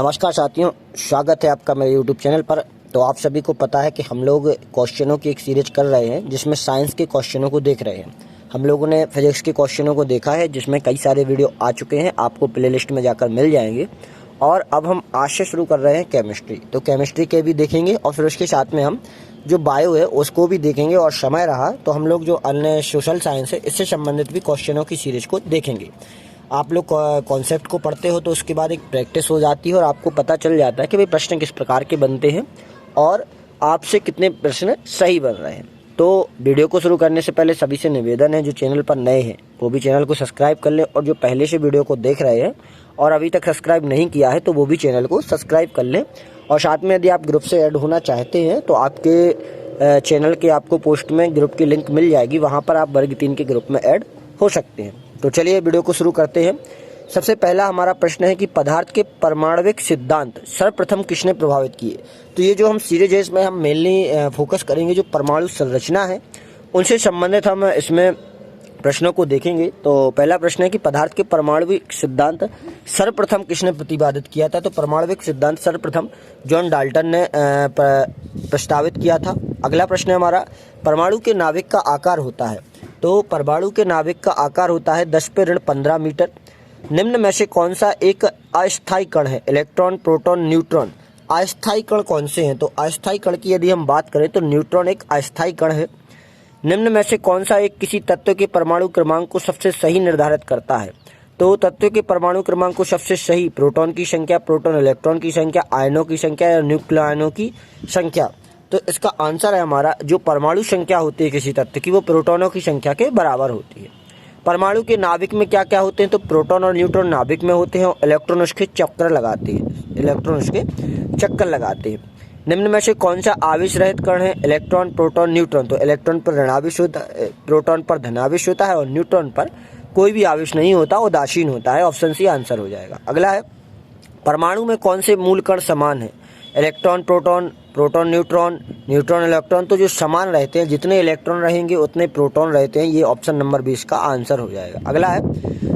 नमस्कार साथियों, स्वागत है आपका मेरे YouTube चैनल पर। तो आप सभी को पता है कि हम लोग क्वेश्चनों की एक सीरीज कर रहे हैं जिसमें साइंस के क्वेश्चनों को देख रहे हैं। हम लोगों ने फिजिक्स के क्वेश्चनों को देखा है जिसमें कई सारे वीडियो आ चुके हैं, आपको प्लेलिस्ट में जाकर मिल जाएंगे। और अब हम आज से शुरू कर रहे हैं केमिस्ट्री, तो केमिस्ट्री के भी देखेंगे और फिर उसके साथ में हम जो बायो है उसको भी देखेंगे। और समय रहा तो हम लोग जो अन्य सोशल साइंस है इससे संबंधित भी क्वेश्चनों की सीरीज को देखेंगे। आप लोग कॉन्सेप्ट को पढ़ते हो तो उसके बाद एक प्रैक्टिस हो जाती है और आपको पता चल जाता है कि भाई प्रश्न किस प्रकार के बनते हैं और आपसे कितने प्रश्न सही बन रहे हैं। तो वीडियो को शुरू करने से पहले सभी से निवेदन है, जो चैनल पर नए हैं वो भी चैनल को सब्सक्राइब कर ले, और जो पहले से वीडियो को देख रहे हैं और अभी तक सब्सक्राइब नहीं किया है तो वो भी चैनल को सब्सक्राइब कर लें। और साथ में यदि आप ग्रुप से ऐड होना चाहते हैं तो आपके चैनल के आपको पोस्ट में ग्रुप की लिंक मिल जाएगी, वहाँ पर आप वर्ग 3 के ग्रुप में ऐड हो सकते हैं। तो चलिए वीडियो को शुरू करते हैं। सबसे पहला हमारा प्रश्न है कि पदार्थ के परमाणविक सिद्धांत सर्वप्रथम किसने प्रभावित किए। तो ये जो हम सीरीज है इसमें हम मेनली फोकस करेंगे जो परमाणु संरचना है उनसे संबंधित हम इसमें प्रश्नों को देखेंगे। तो पहला प्रश्न है कि पदार्थ के परमाणविक सिद्धांत सर्वप्रथम किसने प्रतिपादित किया था। तो परमाणविक सिद्धांत सर्वप्रथम जॉन डाल्टन ने प्रस्तावित किया था। अगला प्रश्न है हमारा, परमाणु के नाभिक का आकार होता है। तो परमाणु के नाभिक का आकार होता है 10⁻15 मीटर। निम्न में से कौन सा एक अस्थायी कण है। Electron, proton, neutron. अस्थायी कण कौन से हैं। तो अस्थायी कण की यदि हम बात करें तो न्यूट्रॉन एक अस्थायी कण है। निम्न में से कौन सा एक किसी तत्व के परमाणु क्रमांक को सबसे सही निर्धारित करता है। तो तत्व के परमाणु क्रमांक को सबसे सही प्रोटॉन की संख्या, प्रोटॉन इलेक्ट्रॉन की संख्या, आयनों की संख्या या न्यूक्लियनों की संख्या। तो इसका आंसर है हमारा जो परमाणु संख्या होती है किसी तत्व की वो प्रोटॉनों की संख्या के बराबर होती है। परमाणु के नाभिक में क्या क्या होते हैं। तो प्रोटॉन और न्यूट्रॉन नाभिक में होते हैं और इलेक्ट्रॉन उसके चक्कर लगाते हैं। निम्न में से कौन सा आवेश रहित कण है। Electron, proton, neutron. तो इलेक्ट्रॉन पर ऋणावेश होता है, प्रोटॉन पर धनावेश होता है और न्यूट्रॉन पर कोई भी आवेश नहीं होता, उदासीन होता है। ऑप्शन सी आंसर हो जाएगा। अगला है, परमाणु में कौन से मूल कण समान है। Electron, proton, proton, neutron, neutron, electron. तो जो समान रहते हैं, जितने इलेक्ट्रॉन रहेंगे उतने प्रोटॉन रहते हैं। ये ऑप्शन नंबर 20 का आंसर हो जाएगा। अगला है,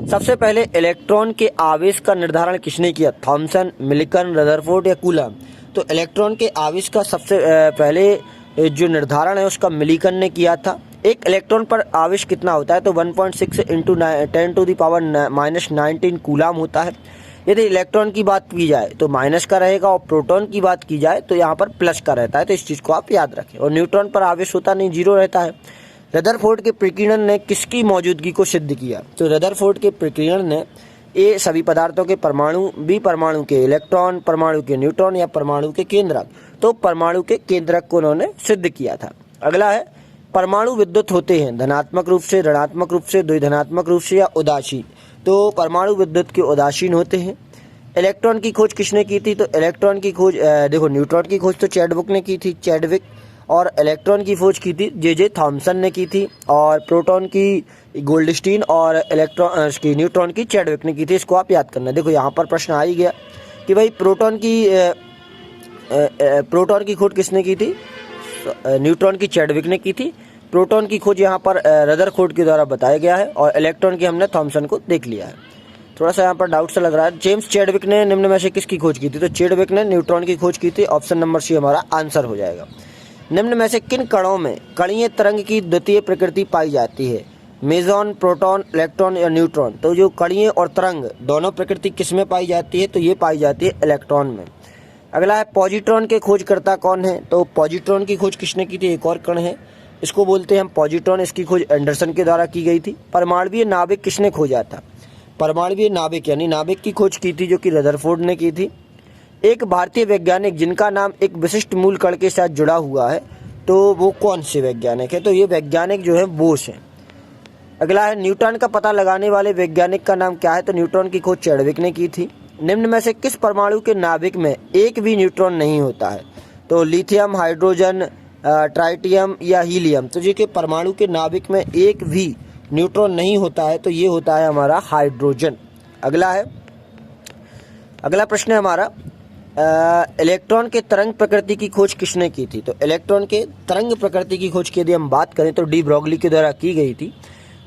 सबसे पहले इलेक्ट्रॉन के आवेश का निर्धारण किसने किया। थॉमसन, मिल्टन, रदरफोर्ड या कूलम। तो इलेक्ट्रॉन के आवेश का सबसे पहले जो निर्धारण है उसका मिल्टन ने किया था। एक इलेक्ट्रॉन पर आवेश कितना होता है। तो 1.6 × 10⁻⁻19 कूलम होता है। यदि इलेक्ट्रॉन की बात की जाए तो माइनस का रहेगा और प्रोटॉन की बात की जाए तो यहाँ पर प्लस का रहता है। तो इस चीज़ को आप याद रखें। और न्यूट्रॉन पर आवेश होता नहीं, 0 रहता है। रदरफोर्ड के प्रकीर्णन ने किसकी मौजूदगी को सिद्ध किया। तो रदरफोर्ड के प्रकीर्णन ने ये सभी पदार्थों के परमाणु, भी परमाणु के इलेक्ट्रॉन, परमाणु के न्यूट्रॉन या परमाणु के केंद्रक, तो परमाणु के केंद्रक को उन्होंने सिद्ध किया था। अगला है, परमाणु विद्युत होते हैं धनात्मक रूप से, ऋणात्मक रूप से, द्विधनात्मक रूप से या उदासीन। तो परमाणु विद्युत के उदासीन होते हैं। इलेक्ट्रॉन की खोज किसने की थी। तो इलेक्ट्रॉन की खोज देखो, न्यूट्रॉन की खोज तो चैडविक ने की थी, चैडविक। और इलेक्ट्रॉन की खोज की थी जे थॉमसन ने की थी। और प्रोटॉन की गोल्डस्टीन और इलेक्ट्रॉन की न्यूट्रॉन की चैडविक ने की थी। इसको आप याद करना। देखो यहाँ पर प्रश्न आ ही गया कि भाई प्रोटॉन की खोज किसने की थी। न्यूट्रॉन की चैडविक ने की थी। प्रोटॉन की खोज यहाँ पर रदरफोर्ड के द्वारा बताया गया है और इलेक्ट्रॉन की हमने थॉमसन को देख लिया है। थोड़ा सा यहाँ पर डाउट सा लग रहा है। जेम्स चैडविक ने निम्न में से किसकी खोज की थी। तो चैडविक ने न्यूट्रॉन की खोज की थी। ऑप्शन नंबर सी हमारा आंसर हो जाएगा। निम्न में से किन कणों में कणीय तरंग की द्वितीय प्रकृति पाई जाती है। मेसॉन, प्रोटॉन, इलेक्ट्रॉन या न्यूट्रॉन। तो जो कणीय और तरंग दोनों प्रकृति किस में पाई जाती है। तो ये पाई जाती है इलेक्ट्रॉन में। अगला है, पॉजिट्रॉन के खोजकर्ता कौन है। तो पॉजिट्रॉन की खोज किसने की थी। एक और कण है, इसको बोलते हैं हम पॉजिट्रॉन। इसकी खोज एंडरसन के द्वारा की गई थी। परमाणवीय नाभिक किसने खोजा था। परमाणवीय नाभिक यानी नाभिक की खोज की थी जो कि रदरफोर्ड ने की थी। एक भारतीय वैज्ञानिक जिनका नाम एक विशिष्ट मूल कण के साथ जुड़ा हुआ है, तो वो कौन से वैज्ञानिक है। तो ये वैज्ञानिक जो है बोस है। अगला है, न्यूट्रॉन का पता लगाने वाले वैज्ञानिक का नाम क्या है। तो न्यूट्रॉन की खोज चैडविक ने की थी। निम्न में से किस परमाणु के नाभिक में एक भी न्यूट्रॉन नहीं होता है। तो लिथियम, हाइड्रोजन, ट्राइटियम या हीलियम। तो जी के परमाणु के नाभिक में एक भी न्यूट्रॉन नहीं होता है तो ये होता है हमारा हाइड्रोजन। अगला प्रश्न है हमारा, इलेक्ट्रॉन के तरंग प्रकृति की खोज किसने की थी। तो इलेक्ट्रॉन के तरंग प्रकृति की खोज की यदि हम बात करें तो डी ब्रॉगली के द्वारा की गई थी।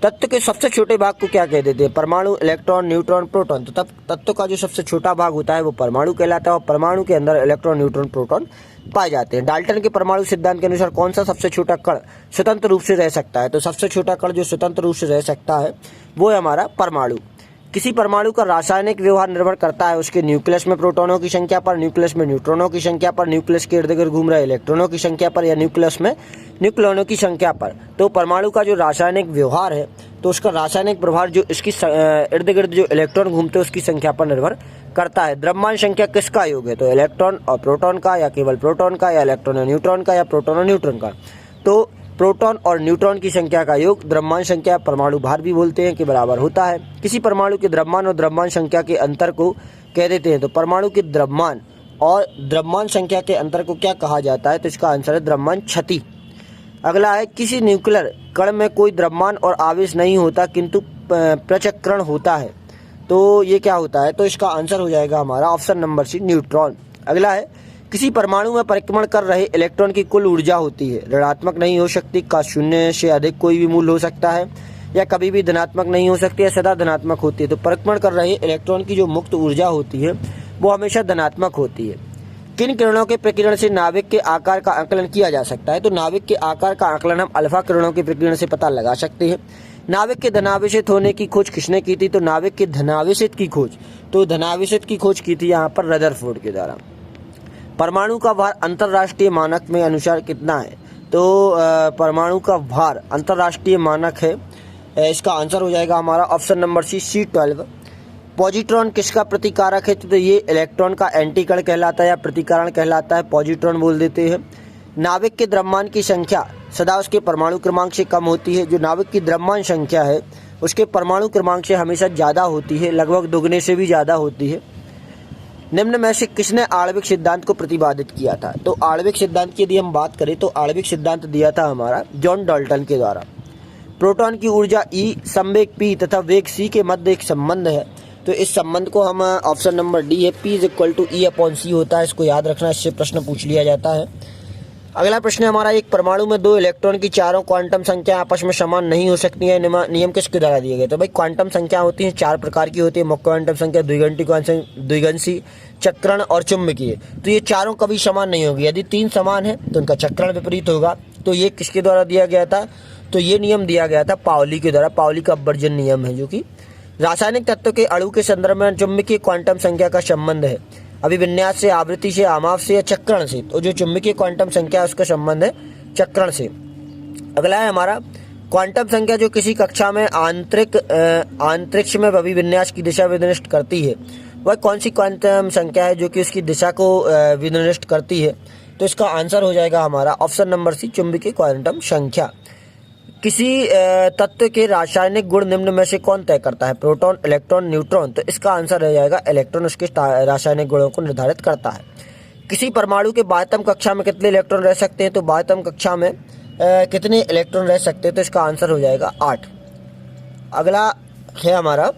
तत्व के सबसे छोटे भाग को क्या कह देते हैं? परमाणु, इलेक्ट्रॉन, न्यूट्रॉन, प्रोटॉन। तो तब तत्व का जो सबसे छोटा भाग होता है वो परमाणु कहलाता है और परमाणु के अंदर इलेक्ट्रॉन, न्यूट्रॉन, प्रोटॉन पाए जाते हैं। डाल्टन के परमाणु सिद्धांत के अनुसार कौन सा सबसे छोटा कण स्वतंत्र रूप से रह सकता है? तो सबसे छोटा कण जो स्वतंत्र रूप से रह सकता है वो है हमारा परमाणु। किसी परमाणु का रासायनिक व्यवहार निर्भर करता है उसके न्यूक्लियस में प्रोटॉनों की संख्या पर, न्यूक्लियस में न्यूट्रॉनों की संख्या पर, न्यूक्लियस के इर्द गिर्द घूम रहे इलेक्ट्रॉनों की संख्या पर, या न्यूक्लियस में न्यूक्लियनों की संख्या पर। तो परमाणु का जो रासायनिक व्यवहार है तो उसका रासायनिक प्रभाव जो इसकी इर्द गिर्द जो इलेक्ट्रॉन घूमते हैं उसकी संख्या पर निर्भर करता है। द्रव्यमान संख्या किसका योग है? तो इलेक्ट्रॉन और प्रोटॉन का, या केवल प्रोटॉन का, या इलेक्ट्रॉन और न्यूट्रॉन का, या प्रोटॉन और न्यूट्रॉन का। तो प्रोटॉन और न्यूट्रॉन की संख्या का योग द्रव्यमान संख्या, परमाणु भार भी बोलते हैं, के बराबर होता है। किसी परमाणु के द्रव्यमान और द्रव्यमान संख्या के अंतर को कह देते हैं। तो परमाणु के द्रव्यमान और द्रव्यमान संख्या के अंतर को क्या कहा जाता है? तो इसका आंसर है द्रव्यमान क्षति। अगला है, किसी न्यूक्लियर कण में कोई द्रव्यमान और आवेश नहीं होता किंतु प्रचक्रण होता है। तो ये क्या होता है? तो इसका आंसर हो जाएगा हमारा ऑप्शन नंबर सी, न्यूट्रॉन। अगला है, किसी परमाणु में परिक्रमण कर रहे इलेक्ट्रॉन की कुल ऊर्जा होती है, ऋणात्मक नहीं हो सकती, का शून्य से अधिक कोई भी मूल्य हो सकता है, या कभी भी धनात्मक नहीं हो सकती, या सदा धनात्मक होती है। तो परिक्रमण कर रहे इलेक्ट्रॉन की जो मुक्त ऊर्जा होती है वो हमेशा धनात्मक होती है। किन किरणों के प्रकीर्णन से नाभिक के आकार का आकलन किया जा सकता है? तो नाभिक के आकार का आकलन हम अल्फा किरणों के प्रकीर्णन से पता लगा सकते हैं। नाभिक के धनावेशित होने की खोज किसने की थी? तो नाभिक के धनावेशित की खोज, तो धनावेशित की खोज की थी यहाँ पर रदरफोर्ड के द्वारा। परमाणु का भार अंतरराष्ट्रीय मानक में अनुसार कितना है? तो परमाणु का भार अंतरराष्ट्रीय मानक है, इसका आंसर हो जाएगा हमारा option number C, C12। Positron किसका प्रतिकारक है? तो ये इलेक्ट्रॉन का एंटीकण कहलाता है या प्रतिकारण कहलाता है, पॉजिट्रॉन बोल देते हैं। नाभिक के द्रव्यमान की संख्या सदा उसके परमाणु क्रमांक से कम होती है। जो नाभिक की द्रव्यमान संख्या है उसके परमाणु क्रमांक से हमेशा ज़्यादा होती है, लगभग दुगने से भी ज़्यादा होती है। निम्न में से किसने आणविक सिद्धांत को प्रतिपादित किया था? तो आणविक सिद्धांत की यदि हम बात करें तो आणविक सिद्धांत दिया था हमारा जॉन डाल्टन के द्वारा। प्रोटॉन की ऊर्जा E, संवेग P तथा वेग C के मध्य एक संबंध है। तो इस संबंध को हम ऑप्शन नंबर डी है, P = E/C होता है। इसको याद रखना, इससे प्रश्न पूछ लिया जाता है। अगला प्रश्न हमारा, एक परमाणु में दो इलेक्ट्रॉन की चारों क्वांटम संख्या आपस में समान नहीं हो सकती है, नियम किसके द्वारा दिए गए? तो भाई क्वांटम संख्या होती है, चार प्रकार की होती है, मुख्य क्वांटम संख्या, द्विघाती, चक्रण और चुंबकीय। तो ये चारों कभी समान नहीं होगी। यदि तीन समान है तो उनका चक्रण विपरीत होगा। तो ये किसके द्वारा दिया गया था? तो ये नियम दिया गया था पाउली के द्वारा। पाउली का अपवर्जन नियम है, जो कि रासायनिक तत्व के अणु के संदर्भ में चुंबकीय क्वांटम संख्या का संबंध है, अभिविन्यास से, आवृत्ति से, आमाप से या चक्रण से। तो जो चुंबकीय क्वांटम संख्या है उसका संबंध है चक्रण से। अगला है हमारा, क्वांटम संख्या जो किसी कक्षा में अंतरिक्ष में अभिविन्यास की दिशा विनिर्दिष्ट करती है, वह कौन सी क्वांटम संख्या है जो कि उसकी दिशा को विनिर्दिष्ट करती है? तो इसका आंसर हो जाएगा हमारा ऑप्शन नंबर सी, चुंबकीय क्वांटम संख्या। किसी तत्व के रासायनिक गुण निम्न में से कौन तय करता है? Proton, electron, neutron. तो इसका आंसर हो जाएगा इलेक्ट्रॉन उसके रासायनिक गुणों को निर्धारित करता है। किसी परमाणु के बाह्यतम कक्षा में कितने इलेक्ट्रॉन रह सकते हैं? तो बाह्यतम कक्षा में कितने इलेक्ट्रॉन रह सकते हैं? तो इसका आंसर हो जाएगा 8। अगला है हमारा,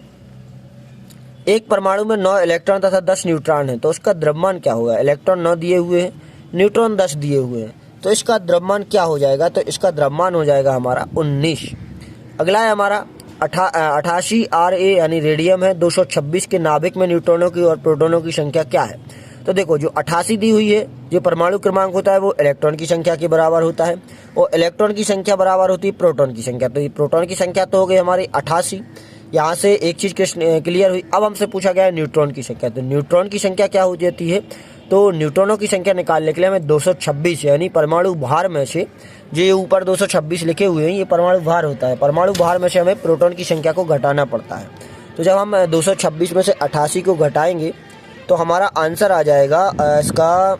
एक परमाणु में 9 इलेक्ट्रॉन तथा 10 न्यूट्रॉन है, तो उसका द्रव्यमान क्या होगा? इलेक्ट्रॉन 9 दिए हुए हैं, न्यूट्रॉन 10 दिए हुए हैं, तो इसका द्रव्यमान क्या हो जाएगा? तो इसका द्रव्यमान हो जाएगा हमारा 19। अगला है हमारा 88 Ra यानी रेडियम है, 226 के नाभिक में न्यूट्रॉनों की और प्रोटॉनों की संख्या क्या है? तो देखो, जो 88 दी हुई है, जो परमाणु क्रमांक होता है वो इलेक्ट्रॉन की संख्या के बराबर होता है, और इलेक्ट्रॉन की संख्या बराबर होती है प्रोटॉन की संख्या। तो ये प्रोटॉन की संख्या तो हो गई हमारी 88। यहाँ से एक चीज़ क्लियर हुई। अब हमसे पूछा गया है न्यूट्रॉन की संख्या। तो न्यूट्रॉन की संख्या क्या हो जाती है? तो न्यूट्रॉनों की संख्या निकालने के लिए हमें 226 यानी परमाणु भार में से, जो ये ऊपर 226 लिखे हुए हैं ये परमाणु भार होता है, परमाणु भार में से हमें प्रोटॉन की संख्या को घटाना पड़ता है। तो जब हम 226 में से 88 को घटाएंगे तो हमारा आंसर आ जाएगा, इसका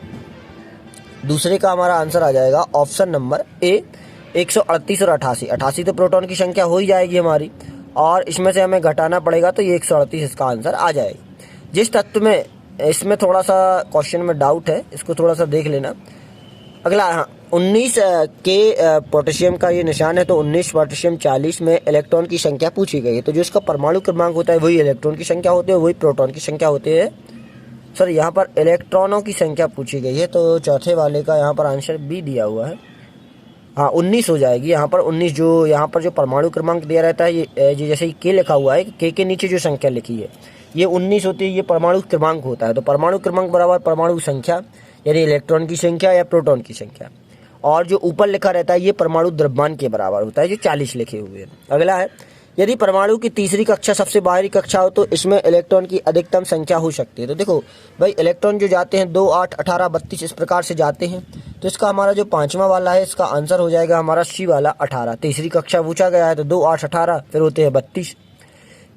दूसरे का हमारा आंसर आ जाएगा ऑप्शन नंबर ए, 138 और 88। 88 तो प्रोटॉन की संख्या हो ही जाएगी हमारी, और इसमें से हमें घटाना पड़ेगा, तो ये 138 इसका आंसर आ जाएगा। जिस तत्व में, इसमें थोड़ा सा क्वेश्चन में डाउट है, इसको थोड़ा सा देख लेना। अगला 19 के पोटेशियम का ये निशान है, तो 19 पोटेशियम 40 में इलेक्ट्रॉन की संख्या पूछी गई है। तो जो इसका परमाणु क्रमांक होता है वही इलेक्ट्रॉन की संख्या होती है, वही प्रोटॉन की संख्या होती है। सर यहाँ पर इलेक्ट्रॉनों की संख्या पूछी गई है, तो चौथे वाले का यहाँ पर आंसर बी दिया हुआ है। हाँ 19 हो जाएगी यहाँ पर 19। जो यहाँ पर जो परमाणु क्रमांक दिया रहता है ये जैसे ही K लिखा हुआ है, K के नीचे जो संख्या लिखी है ये 19 होती है, ये परमाणु क्रमांक होता है। तो परमाणु क्रमांक बराबर परमाणु संख्या यानी इलेक्ट्रॉन की संख्या या प्रोटॉन की संख्या, और जो ऊपर लिखा रहता है ये परमाणु द्रव्यमान के बराबर होता है जो 40 लिखे हुए हैं। अगला है, यदि परमाणु की तीसरी कक्षा सबसे बाहरी कक्षा हो तो इसमें इलेक्ट्रॉन की अधिकतम संख्या हो सकती है। तो देखो भाई इलेक्ट्रॉन जो जाते हैं 2, 8, 18, 32 इस प्रकार से जाते हैं। तो इसका हमारा जो पांचवा वाला है इसका आंसर हो जाएगा हमारा सी वाला 18। तीसरी कक्षा पूछा गया है तो 2, 8, 18 फिर होते हैं 32।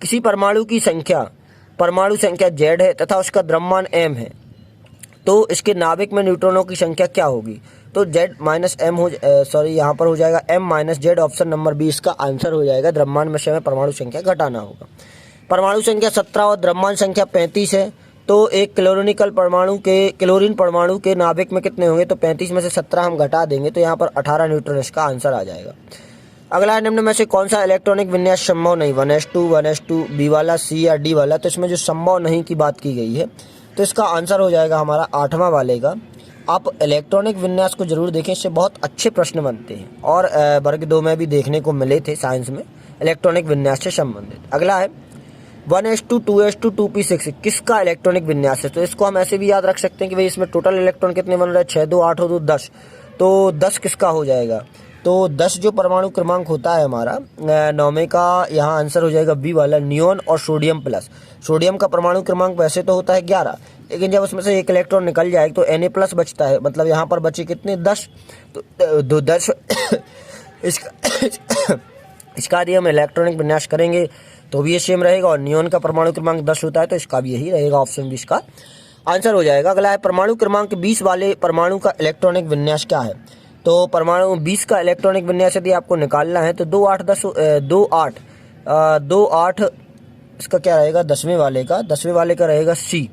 किसी परमाणु की संख्या परमाणु संख्या Z है तथा उसका द्रव्यमान m है तो इसके नाभिक में न्यूट्रॉनों की संख्या क्या होगी। तो Z माइनस M यहाँ पर हो जाएगा M minus Z, option number 20 का आंसर हो जाएगा। द्रव्यमान में से हमें परमाणु संख्या घटाना होगा। परमाणु संख्या 17 और द्रव्यमान संख्या 35 है तो एक क्लोरीन परमाणु के नाभिक में कितने होंगे। तो 35 में से 17 हम घटा देंगे तो यहाँ पर 18 न्यूट्रॉन इसका आंसर आ जाएगा। अगला है, निम्न में से कौन सा इलेक्ट्रॉनिक विन्यास संभव नहीं, 1s2, 1s2, बी वाला, सी या डी वाला। तो इसमें जो संभव नहीं की बात की गई है तो इसका आंसर हो जाएगा हमारा 8वां वाले का। आप इलेक्ट्रॉनिक विन्यास को जरूर देखें, इससे बहुत अच्छे प्रश्न बनते हैं और वर्ग 2 में भी देखने को मिले थे साइंस में इलेक्ट्रॉनिक विन्यास से संबंधित। अगला है 1s2, 2s2, 2p6 किसका इलेक्ट्रॉनिक विन्यास है। तो इसको हम ऐसे भी याद रख सकते हैं कि भाई इसमें टोटल इलेक्ट्रॉन कितने बन रहे हैं, 6, 2, 8 हो तो 10। तो 10 किसका हो जाएगा। तो 10 जो परमाणु क्रमांक होता है हमारा 9वें का, यहाँ आंसर हो जाएगा बी वाला, नियोन और सोडियम प्लस। सोडियम का परमाणु क्रमांक वैसे तो होता है 11, लेकिन जब उसमें से एक इलेक्ट्रॉन निकल जाए तो Na प्लस बचता है, मतलब यहाँ पर बचे कितने 10। तो 10 इसका यदि हम इलेक्ट्रॉनिक विन्यास करेंगे तो भी ये सेम रहेगा, और नियोन का परमाणु क्रमांक 10 होता है तो इसका भी यही रहेगा, ऑप्शन 20 का आंसर हो जाएगा। अगला है, परमाणु क्रमांक 20 वाले परमाणु का इलेक्ट्रॉनिक विन्यास क्या है। तो परमाणु 20 का इलेक्ट्रॉनिक विन्यास यदि आपको निकालना है तो 2, 8, 10, 2, 8 इसका क्या रहेगा 10वें वाले का रहेगा सी।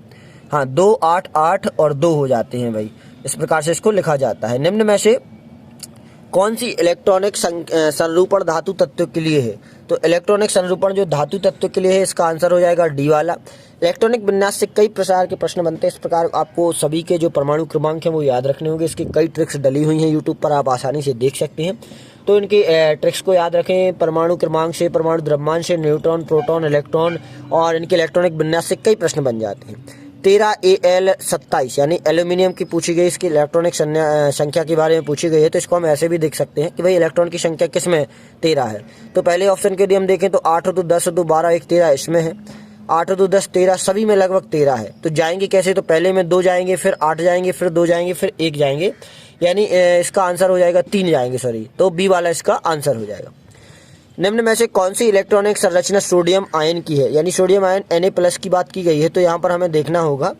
हाँ 2, 8, 8 और 2 हो जाते हैं भाई, इस प्रकार से इसको लिखा जाता है। निम्न में से कौन सी इलेक्ट्रॉनिक संरूपण धातु तत्व के लिए है। तो इलेक्ट्रॉनिक संरूपण जो धातु तत्व के लिए है इसका आंसर हो जाएगा डी वाला। इलेक्ट्रॉनिक विन्यास से कई प्रकार के प्रश्न बनते हैं, इस प्रकार आपको सभी के जो परमाणु क्रमांक हैं वो याद रखने होंगे। इसकी कई ट्रिक्स डली हुई हैं यूट्यूब पर, आप आसानी से देख सकते हैं। तो इनकी ट्रिक्स को याद रखें, परमाणु क्रमांक से, परमाणु द्रव्यमान से, न्यूट्रॉन, प्रोटॉन, इलेक्ट्रॉन और इनके इलेक्ट्रॉनिक विन्यास से कई प्रश्न बन जाते हैं। 13Al27 यानी एल्यूमिनियम की पूछी गई, इसकी इलेक्ट्रॉनिक संख्या के बारे में पूछी गई है। तो इसको हम ऐसे भी देख सकते हैं कि भाई इलेक्ट्रॉन की संख्या किसमें 13 है। तो पहले ऑप्शन के लिए हम देखें तो 8 हो तो 10 हो तो 12, 1, 13 इसमें है। 8 हो तो 10, 13 सभी में लगभग 13 है। तो जाएंगे कैसे, तो पहले में 2 जाएंगे, फिर 8 जाएंगे, फिर 2 जाएंगे, फिर 1 जाएंगे, यानी इसका आंसर हो जाएगा 3 जाएंगे, सॉरी। तो बी वाला इसका आंसर हो जाएगा। निम्न में से कौन सी इलेक्ट्रॉनिक संरचना सोडियम आयन की है, यानी सोडियम आयन Na+ की बात की गई है। तो यहाँ पर हमें देखना होगा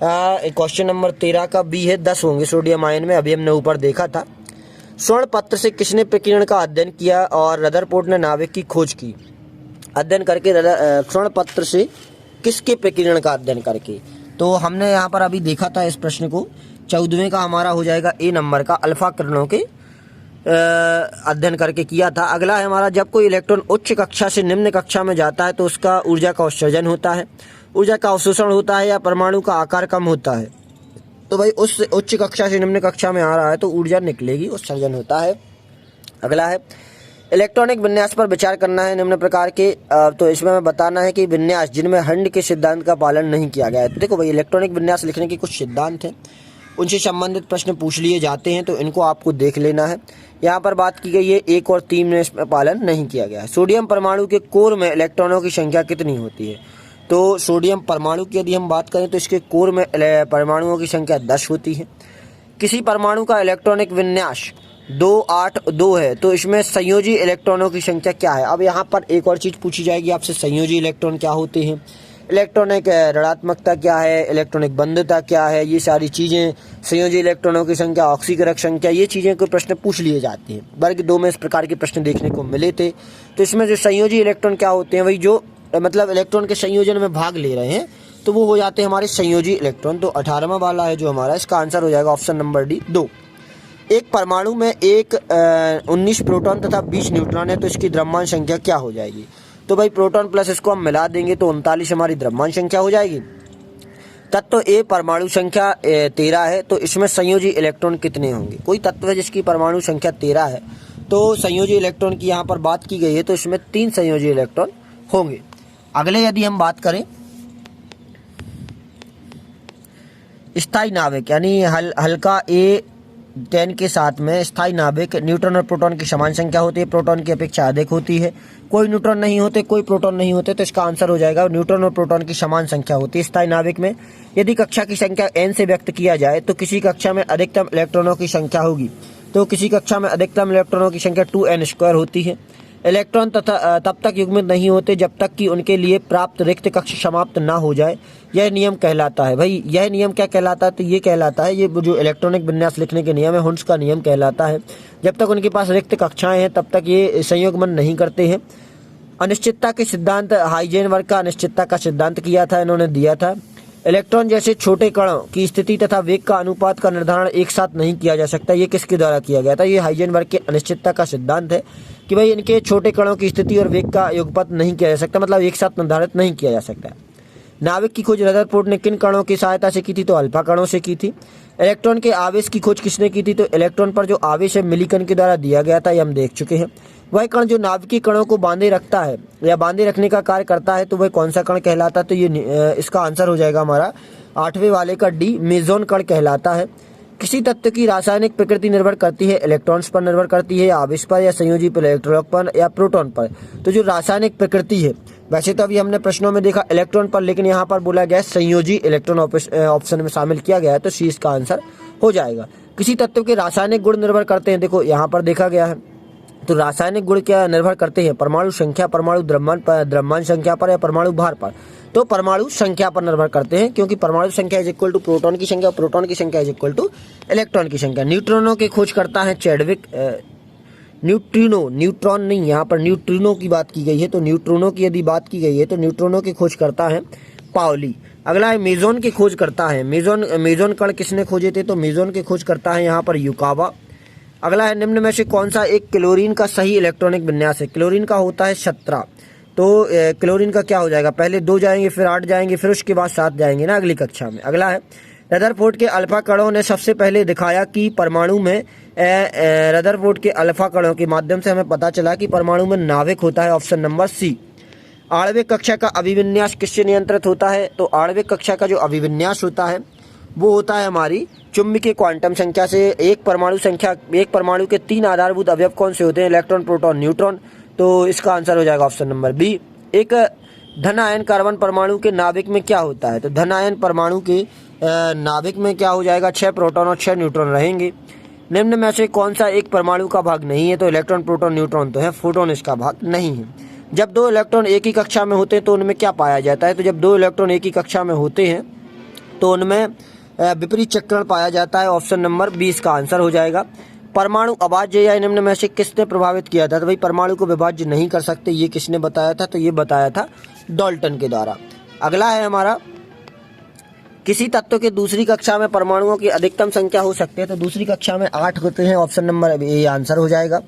क्वेश्चन नंबर 13 का बी है, 10 होंगे सोडियम आयन में, अभी हमने ऊपर देखा था। स्वर्ण पत्र से किसने प्रकीर्णन का अध्ययन किया और रदरफोर्ड ने नाभिक की खोज की। अध्ययन करके स्वर्ण पत्र से किसके प्रकीर्णन का अध्ययन करके। तो हमने यहाँ पर अभी देखा था इस प्रश्न को, 14वें का हमारा हो जाएगा ए नंबर का, अल्फा किरणों के अध्ययन करके किया था। अगला है हमारा, जब कोई इलेक्ट्रॉन उच्च कक्षा से निम्न कक्षा में जाता है तो उसका ऊर्जा का उत्सर्जन होता है, ऊर्जा का अवशोषण होता है या परमाणु का आकार कम होता है। तो भाई उस उच्च कक्षा से निम्न कक्षा में आ रहा है तो ऊर्जा निकलेगी, उत्सर्जन होता है। अगला है, इलेक्ट्रॉनिक विन्यास पर विचार करना है निम्न प्रकार के। तो इसमें हमें बताना है कि विन्यास जिनमें हंड के सिद्धांत का पालन नहीं किया गया है। तो देखो भाई इलेक्ट्रॉनिक विन्यास लिखने के कुछ सिद्धांत हैं, उनसे संबंधित प्रश्न पूछ लिए जाते हैं, तो इनको आपको देख लेना है। यहाँ पर बात की गई है 1 और 3 में इसमें पालन नहीं किया गया है। सोडियम परमाणु के कोर में इलेक्ट्रॉनों की संख्या कितनी होती है। तो सोडियम परमाणु की यदि हम बात करें तो इसके कोर में परमाणुओं की संख्या 10 होती है। किसी परमाणु का इलेक्ट्रॉनिक विन्यास 2, 8, 2 है तो इसमें संयोजी इलेक्ट्रॉनों की संख्या क्या है। अब यहाँ पर एक और चीज़ पूछी जाएगी आपसे, संयोजी इलेक्ट्रॉन क्या होते हैं, इलेक्ट्रॉनिक ऋणात्मकता क्या है, इलेक्ट्रॉनिक बंधुता क्या है, ये सारी चीज़ें, संयोजी इलेक्ट्रॉनों की संख्या, ऑक्सीकरक संख्या, ये चीज़ें कोई प्रश्न पूछ लिए जाते हैं। वर्ग 2 में इस प्रकार के प्रश्न देखने को मिले थे। तो इसमें जो संयोजी इलेक्ट्रॉन क्या होते हैं, वही जो मतलब इलेक्ट्रॉन के संयोजन में भाग ले रहे हैं तो वो हो जाते हैं हमारे संयोजी इलेक्ट्रॉन। तो 18वां वाला है जो हमारा, इसका आंसर हो जाएगा ऑप्शन नंबर डी 2। एक परमाणु में 19 प्रोटॉन तथा 20 न्यूट्रॉन है तो इसकी द्रव्यमान संख्या क्या हो जाएगी। तो भाई प्रोटॉन प्लस इसको हम मिला देंगे तो 39 हमारी द्रव्यमान संख्या हो जाएगी। तत्व ए परमाणु संख्या 13 है, तो इसमें संयोजी इलेक्ट्रॉन कितने होंगे। कोई तत्व है जिसकी परमाणु संख्या 13 है, तो संयोजी इलेक्ट्रॉन की यहाँ पर बात की गई है, तो इसमें 3 संयोजी इलेक्ट्रॉन होंगे। अगले यदि हम बात करें स्थायी नाभिक यानी हल्का A10 के साथ में स्थायी नाभिक, न्यूट्रॉन और प्रोटॉन की समान संख्या होती है, प्रोटॉन की अपेक्षा अधिक होती है। कोई न्यूट्रॉन नहीं होते, कोई प्रोटॉन नहीं होते, तो इसका आंसर हो जाएगा न्यूट्रॉन और प्रोटॉन की समान संख्या होती है स्थायी नाभिक में। यदि कक्षा की संख्या n से व्यक्त किया जाए तो किसी कक्षा में अधिकतम इलेक्ट्रॉनों की संख्या होगी, तो किसी कक्षा में अधिकतम इलेक्ट्रॉनों की संख्या 2n² होती है। इलेक्ट्रॉन तब तक युग्मित नहीं होते जब तक कि उनके लिए प्राप्त रिक्त कक्ष समाप्त ना हो जाए। यह नियम कहलाता है, भाई यह नियम क्या कहलाता है, तो ये कहलाता है, ये जो इलेक्ट्रॉनिक विन्यास लिखने के नियम है, हुंस का नियम कहलाता है। जब तक उनके पास रिक्त कक्षाएं हैं तब तक ये संयुग्मन नहीं करते हैं। अनिश्चितता के सिद्धांत हाइजेनबर्ग का अनिश्चितता का सिद्धांत किया था, इन्होंने दिया था। इलेक्ट्रॉन जैसे छोटे कणों की स्थिति तथा वेग का अनुपात का निर्धारण एक साथ नहीं किया जा सकता। ये किसके द्वारा किया गया था, ये हाइजेनबर्ग के अनिश्चितता का सिद्धांत है कि भाई इनके छोटे कणों की स्थिति और वेग का युगपत नहीं किया जा सकता, मतलब एक साथ निर्धारित नहीं किया जा सकता। नाभिक की खोज रदरफोर्ड ने किन कणों की सहायता से की थी, तो अल्फा कणों से की थी। इलेक्ट्रॉन के आवेश की खोज किसने की थी, तो इलेक्ट्रॉन पर जो आवेश है मिलीकन के द्वारा दिया गया था, ये हम देख चुके हैं। वह कण जो नाभिकीय कणों को बांधे रखता है या बांधे रखने का कार्य करता है, तो वह कौन सा कण कहलाता है, तो ये इसका आंसर हो जाएगा हमारा 8वें वाले का डी, मेसोन कण कहलाता है। किसी तत्व की रासायनिक प्रकृति निर्भर करती है इलेक्ट्रॉन्स पर निर्भर करती है, या आवेश पर, या संयोजी इलेक्ट्रॉन पर, या प्रोटॉन पर। तो जो रासायनिक प्रकृति है, वैसे तो अभी हमने प्रश्नों में देखा इलेक्ट्रॉन पर, लेकिन यहाँ पर बोला गया संयोजी इलेक्ट्रॉन ऑप्शन में शामिल किया गया है, तो सी इसका आंसर हो जाएगा। किसी तत्व के रासायनिक गुण निर्भर करते हैं, देखो यहाँ पर देखा गया है, तो रासायनिक गुण क्या निर्भर करते हैं, परमाणु संख्या, परमाणु द्रव्यमान संख्या पर, या परमाणु भार पर। तो परमाणु संख्या पर निर्भर करते हैं, क्योंकि परमाणु संख्या इज इक्वल टू प्रोटॉन की संख्या, प्रोटॉन की संख्या इज इक्वल टू इलेक्ट्रॉन की संख्या। न्यूट्रॉनों की खोज करता है चैडविक, न्यूट्रॉन नहीं, यहाँ पर न्यूट्रिनो की बात की गई है, तो न्यूट्रॉनों की यदि बात की गई है तो न्यूट्रॉनों की खोज करता है पाउली। अगला है मेसोन की खोज करता है, मेसोन कण किसने खोजे थे, तो मेसोन की खोज करता है यहाँ पर युकावा। अगला है निम्न में से कौन सा एक क्लोरीन का सही इलेक्ट्रॉनिक विन्यास है। क्लोरीन का होता है 17, तो क्लोरीन का क्या हो जाएगा, पहले 2 जाएंगे, फिर 8 जाएंगे, फिर उसके बाद 7 जाएंगे ना अगली कक्षा में। अगला है रदरफोर्ड के अल्फा कणों ने सबसे पहले दिखाया कि परमाणु में, रदरफोर्ड के अल्फा कणों के माध्यम से हमें पता चला कि परमाणु में नाभिक होता है, ऑप्शन नंबर सी। आणविक कक्षा का अभिविन्यास किससे नियंत्रित होता है, तो आणविक कक्षा का जो अभिविन्यास होता है वो होता है हमारी चुंबकीय क्वांटम संख्या से। एक परमाणु के 3 आधारभूत अवयव कौन से होते हैं, इलेक्ट्रॉन, प्रोटॉन, न्यूट्रॉन, तो इसका आंसर हो जाएगा ऑप्शन नंबर बी। एक धन आयन कार्बन परमाणु के नाभिक में क्या होता है, तो धन आयन परमाणु के नाभिक में क्या हो जाएगा, 6 प्रोटॉन और 6 न्यूट्रॉन रहेंगे। निम्न में से कौन सा एक परमाणु का भाग नहीं है, तो इलेक्ट्रॉन, प्रोटॉन, न्यूट्रॉन तो है, फोटोन इसका भाग नहीं है। जब 2 इलेक्ट्रॉन एक ही कक्षा में होते हैं तो उनमें क्या पाया जाता है, तो जब 2 इलेक्ट्रॉन एक ही कक्षा में होते हैं तो उनमें विपरीत चक्रण पाया जाता है, ऑप्शन नंबर 20 का आंसर हो जाएगा। परमाणु अभाज्य या निम्न में से किसने प्रभावित किया था, तो भाई परमाणु को विभाज्य नहीं कर सकते, ये किसने बताया था, तो ये बताया था डाल्टन के द्वारा। अगला है हमारा किसी तत्व के दूसरी कक्षा में परमाणुओं की अधिकतम संख्या हो सकती है, तो दूसरी कक्षा में 8 होते हैं, ऑप्शन नंबर ए आंसर हो जाएगा।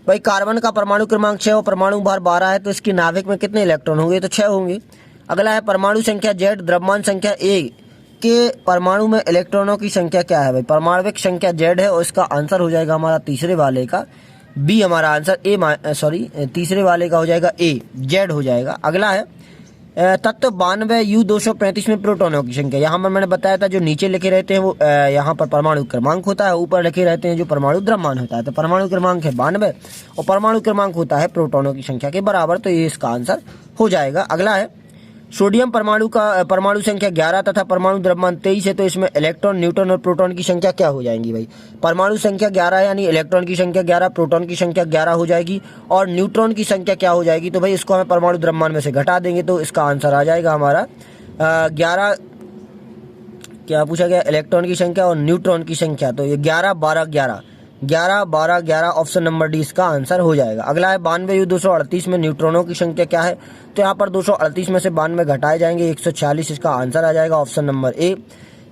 भाई कार्बन का परमाणु क्रमांक 6 और परमाणु भार 12 है, तो इसकी नाभिक में कितने इलेक्ट्रॉन होंगे, तो 6 होंगे। अगला है परमाणु संख्या Z, द्रव्यमान संख्या A के परमाणु में इलेक्ट्रॉनों की संख्या क्या है, भाई परमाणविक संख्या Z है, और इसका आंसर हो जाएगा हमारा तीसरे वाले का बी, हमारा आंसर तीसरे वाले का हो जाएगा ए, Z हो जाएगा। अगला है तत्व 92 U235 में प्रोटॉनों की संख्या। यहाँ पर मैंने बताया था जो नीचे लिखे रहते हैं वो यहाँ पर परमाणु क्रमांक होता है, ऊपर लिखे रहते हैं जो परमाणु द्रव्यमान होता है। तो परमाणु क्रमांक है 92 और परमाणु क्रमांक होता है प्रोटॉनों की संख्या के बराबर, तो ये इसका आंसर हो जाएगा। अगला है सोडियम परमाणु का परमाणु संख्या 11 तथा परमाणु द्रव्यमान 23 है, तो इसमें इलेक्ट्रॉन, न्यूट्रॉन और प्रोटॉन की संख्या क्या हो जाएंगी, भाई परमाणु संख्या 11 यानी इलेक्ट्रॉन की संख्या 11, प्रोटॉन की संख्या 11 हो जाएगी, और न्यूट्रॉन की संख्या क्या हो जाएगी, तो भाई इसको हमें परमाणु द्रव्यमान में से घटा देंगे, तो इसका आंसर आ जाएगा हमारा 11। क्या पूछा गया, इलेक्ट्रॉन की संख्या और न्यूट्रॉन की संख्या, तो ये 11, 12, 11, 11, 12, 11, ऑप्शन नंबर डी इसका आंसर हो जाएगा। अगला है 92 U238 में न्यूट्रॉनों की संख्या क्या है, तो यहाँ पर 238 में से 92 घटाए जाएंगे, 146 इसका आंसर आ जाएगा, ऑप्शन नंबर ए।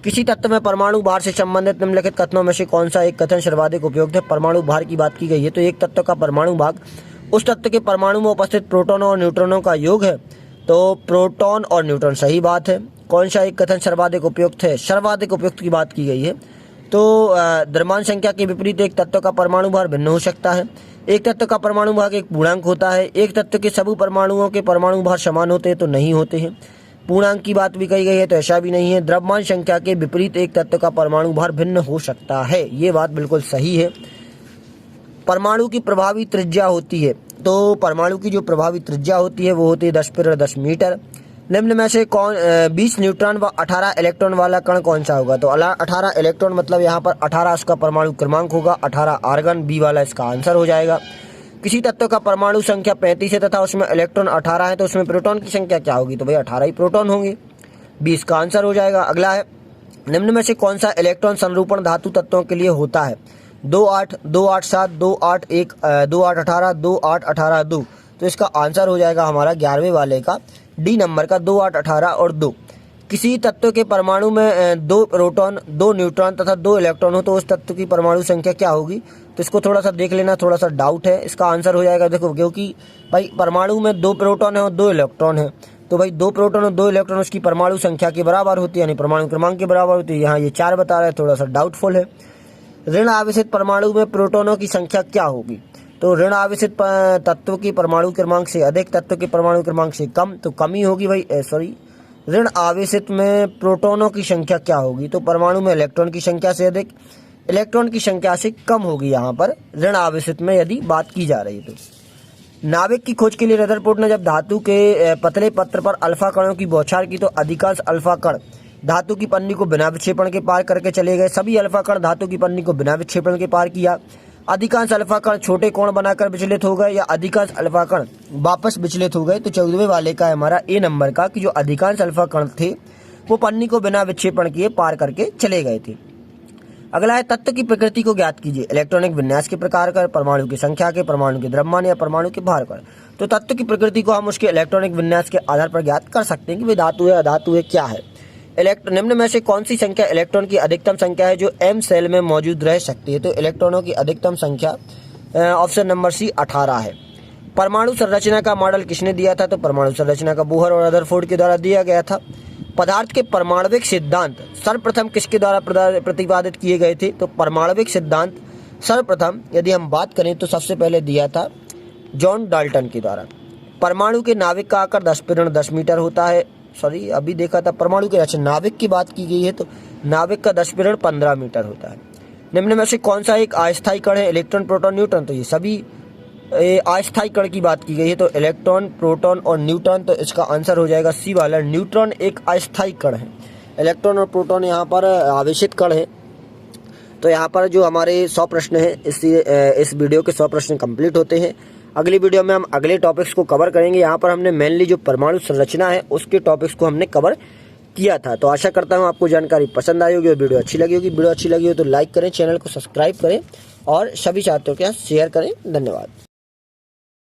किसी तत्व में परमाणु भार से संबंधित निम्नलिखित कथनों में से कौन सा एक कथन सर्वाधिक उपयुक्त है। परमाणु भार की बात की गई है, तो एक तत्व का परमाणु भाग उस तत्व के परमाणु में उपस्थित प्रोटॉनों और न्यूट्रॉनों का योग है, तो प्रोटॉन और न्यूट्रॉन सही बात है। कौन सा एक कथन सर्वाधिक उपयुक्त है? सर्वाधिक उपयुक्त की बात की गई है। तो द्रव्यमान संख्या के विपरीत एक तत्व का परमाणु भार भिन्न हो सकता है। एक तत्व का परमाणु भार एक पूर्णांक होता है। एक तत्व के सभी परमाणुओं के परमाणु भार समान होते हैं तो नहीं होते हैं। पूर्णांक की बात भी कही गई है तो ऐसा भी नहीं है। द्रव्यमान संख्या के विपरीत एक तत्व का परमाणु भार भिन्न हो सकता है, ये बात बिल्कुल सही है। परमाणु की प्रभावी त्रिज्या होती है, तो परमाणु की जो प्रभावी त्रिज्या होती है वो होती है 10 मीटर। निम्न में से कौन 20 न्यूट्रॉन व 18 इलेक्ट्रॉन वाला कण कौन सा होगा? तो 18 इलेक्ट्रॉन मतलब यहाँ पर 18 उसका परमाणु क्रमांक होगा, 18 आर्गन, बी वाला इसका आंसर हो जाएगा। किसी तत्व का परमाणु संख्या 35 है तथा उसमें इलेक्ट्रॉन 18 है तो उसमें प्रोटॉन की संख्या क्या होगी? तो भाई 18 ही प्रोटॉन होंगे, 20 का आंसर हो जाएगा। अगला है, निम्न में से कौन सा इलेक्ट्रॉन संरूपण धातु तत्वों के लिए होता है? 2 8 2 8 7 2 8 1 2 8 18 2 8 18 2। तो इसका आंसर हो जाएगा हमारा 11वें वाले का डी नंबर का 2 8 18 और 2। किसी तत्व के परमाणु में 2 प्रोटॉन 2 न्यूट्रॉन तथा 2 इलेक्ट्रॉन हो तो उस तत्व की परमाणु संख्या क्या होगी? तो इसको थोड़ा सा देख लेना, थोड़ा सा डाउट है। इसका आंसर हो जाएगा, देखो क्योंकि भाई परमाणु में 2 प्रोटॉन है और 2 इलेक्ट्रॉन है, तो भाई 2 प्रोटॉन और 2 इलेक्ट्रॉन उसकी परमाणु संख्या के बराबर होती है, यानी परमाणु क्रमांक के बराबर होती है। यहाँ ये 4 बता रहा है, थोड़ा सा डाउटफुल है। ऋण आवेशित परमाणु में प्रोटॉनों की संख्या क्या होगी? तो ऋण आवेशित तत्व की परमाणु क्रमांक से अधिक, तत्व के परमाणु क्रमांक से कम, तो कम ही होगी भाई। ऋण आवेशित में प्रोटॉनों की संख्या क्या होगी? तो परमाणु में इलेक्ट्रॉन की संख्या से अधिक, इलेक्ट्रॉन की संख्या से कम होगी यहाँ पर ऋण आवेशित में यदि बात की जा रही है। तो नाभिक की खोज के लिए रदरफोर्ड ने जब धातु के पतले पत्र पर अल्फा कणों की बौछार की तो अधिकांश अल्फा कण धातु की पन्नी को बिना विक्षेपण के पार करके चले गए। सभी अल्फा कण धातु की पन्नी को बिना विक्षेपण के पार किया। अधिकांश अल्फा कण छोटे कोण बनाकर विचलित हो गए या अधिकांश अल्फा कण वापस विचलित हो गए। तो 14वें वाले का हमारा ए नंबर का कि जो अधिकांश अल्फा कण थे वो पन्नी को बिना विक्षेपण किए पार करके चले गए थे। अगला है, तत्व की प्रकृति को ज्ञात कीजिए। इलेक्ट्रॉनिक विन्यास के प्रकार कर, परमाणु की संख्या के, परमाणु के द्रव्यमान या परमाणु के भार कर। तो तत्व की प्रकृति को हम उसके इलेक्ट्रॉनिक विन्यास के आधार पर ज्ञात कर सकते हैं कि वे धातु है अधातु है क्या है। निम्न में से कौन सी संख्या इलेक्ट्रॉन की अधिकतम संख्या है जो एम सेल में मौजूद रह सकती है? तो इलेक्ट्रॉनों की अधिकतम संख्या ऑप्शन नंबर सी 18 है। परमाणु संरचना का मॉडल किसने दिया था? तो परमाणु संरचना का बोहर और रदरफोर्ड के द्वारा दिया गया था। पदार्थ के परमाणविक सिद्धांत सर्वप्रथम किसके द्वारा प्रतिपादित किए गए थे? तो परमाणविक सिद्धांत सर्वप्रथम यदि हम बात करें तो सबसे पहले दिया था जॉन डाल्टन के द्वारा। परमाणु के नाभिक का आकार 10 मीटर होता है। अभी देखा था परमाणु के, अच्छा नाभिक की बात की गई है तो नाभिक का 10 मीटर होता है। निम्न में से कौन सा एक अस्थायी कण है? Electron, proton, neutron. तो ये सभी अस्थायी कण की बात की गई है तो इलेक्ट्रॉन, प्रोटॉन और न्यूट्रॉन। तो इसका आंसर हो जाएगा सी वाला, न्यूट्रॉन एक अस्थायी कण है। इलेक्ट्रॉन और प्रोटॉन यहाँ पर आवेशित कण है। तो यहाँ पर जो हमारे 100 प्रश्न है इस वीडियो के 100 प्रश्न कंप्लीट होते हैं। अगली वीडियो में हम अगले टॉपिक्स को कवर करेंगे। यहाँ पर हमने मेनली जो परमाणु संरचना है उसके टॉपिक्स को हमने कवर किया था। तो आशा करता हूँ आपको जानकारी पसंद आई होगी और वीडियो अच्छी लगी होगी। वीडियो अच्छी लगी हो तो लाइक करें, चैनल को सब्सक्राइब करें और सभी साथियों के साथ शेयर करें। धन्यवाद।